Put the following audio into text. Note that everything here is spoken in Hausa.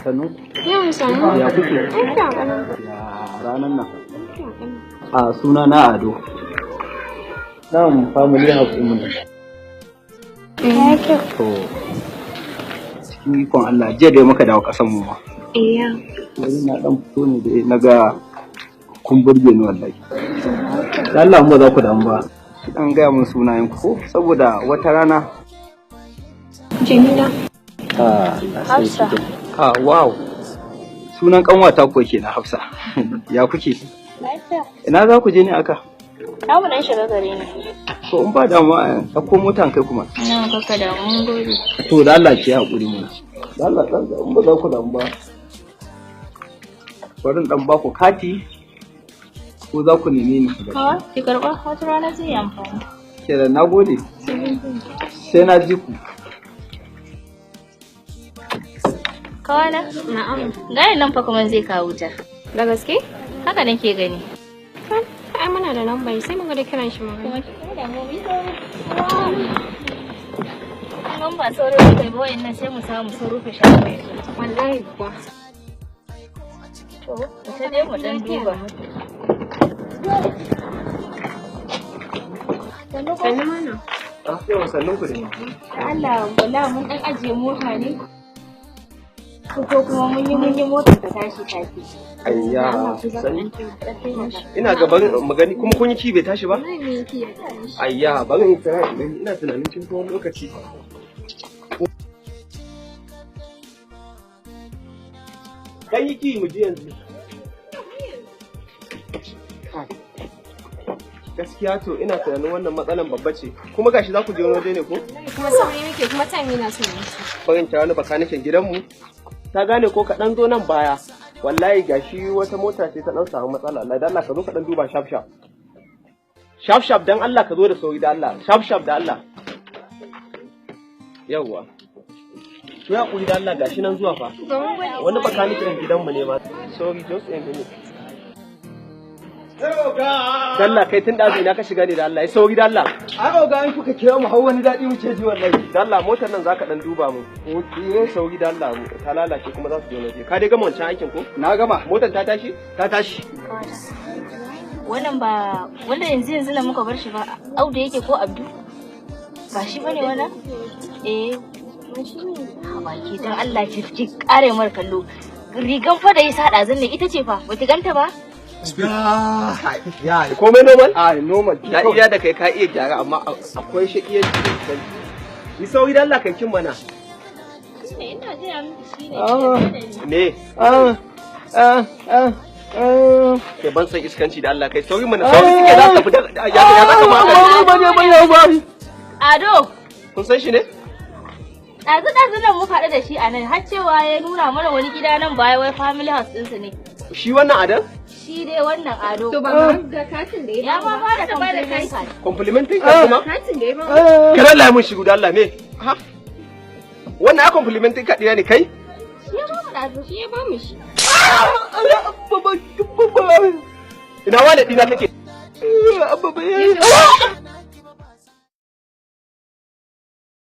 Sannu? Yawan sannu. Ya kuke? Lafiya ƙalau. Ya ranar nan. Lafiya ƙalau. A suna na Ado. Nan family house ɗin mun. Ya kyau. To cikin ikon Allah jiya da muka dawo ƙasan mu ma. Iya. Wani na ɗan fito ne da na ga kun burge ni wallahi. Da Allah mu ba za ku damu ba. Ki ɗan gaya mun sunayen ku ko saboda wata rana. Jamila. Hafsa. Wow. Sunan ƙanwata ko ke na Hafsa. Ya kuke? Lafiya. Ina za ku je ne aka? Na mu dan shiga gare ni. To in ba damuwa a ɗauko motan kai kuma. Ina kaka da mun gode. To da Allah ki haƙuri mu. Da Allah in ba za ku damu ba. Bari in ɗan ba ku kati ko za ku neme ni. Kawa, ki karɓa wata rana zai yi amfani. Kenan na gode. Sai na ji ku. Kawana? Na'am. Gani nan fa kuma zai kawo wuta. Da gaske? Haka nake gani. Ai muna da lambar sai mun ga da kiran shi magana. Kuma da mu bi Nan ba sauran kai ba wayannan sai mu samu sun rufe shafi. Wallahi kuwa. To, sai dai mu dan duba. Sannu mana. Yawan sannun ku ne. Allah, wala mun dan ajiye mota ne. Ko kuma mun yi motar ta tashi tafi. Ayya, sani. Ina gaban magani kuma kun yi ci bai tashi ba? Ayya, bari in kira ina tunanin kin wani lokaci. Kan yi ki mu ji yanzu. Gaskiya to ina tunanin wannan matsalan babba ce. Kuma gashi za ku je wani waje ne ko? Kuma sauri muke kuma time yana so ne. Bari in kira wani bakanikin gidanmu. Ta gane ko kaɗan zo nan baya wallahi gashi wata mota ce ta ɗan samu matsala Allah dan Allah ka zo ka ɗan duba shaf shaf dan Allah ka zo da sauri da Allah shaf da Allah yawwa to ya kuri da Allah gashi nan zuwa fa wani bakanikin gidanmu ne ma sorry just a minute Dalla kai tun ɗazu ina ka shiga ne da Allah ya sauri da Allah. Ai oga in kuka kira mu har wani daɗi muke ji wallahi. Da Allah motar nan zaka dan duba mu. Oke sauri da Allah ta lalace kuma za su je waje. Ka dai gama wancan aikin ko? Na gama. Motar ta tashi? Ta tashi. Wannan ba wanda yanzu nan muka bar shi ba Audu yake ko Abdu? Ba shi bane wannan? Eh. Ha baki dan Allah ki kare mar kallo. Rigan fa da ya sa ɗazun ne ita ce fa. Ba ki ganta ba? Ya komai normal? Normal. Na iya da kai ka iya gyara amma akwai shaƙiyar cikin Ni sauri da Allah kan kin mana. Ina jira miki shine. Ne. Ke ban san iskanci da Allah kai sauri mana sauri suke za ka fita ya zaka ma Ado. Kun san shi ne? Ɗazu nan muka haɗu da shi a nan har cewa ya nuna mana wani gida nan baya wai family house ɗinsu ne. Shi wannan Adan? Shi dai wannan Ado. To ba ga katin da ya ba ba da compliment card. Complimenting card kuma? Katin da ya ba. Kana Allah mun shigo da Allah me? Ha? Wannan ya complimenting card ne kai? Shi ya ba mu ɗazu. Shi ya ba mu shi. Ina wale dina take?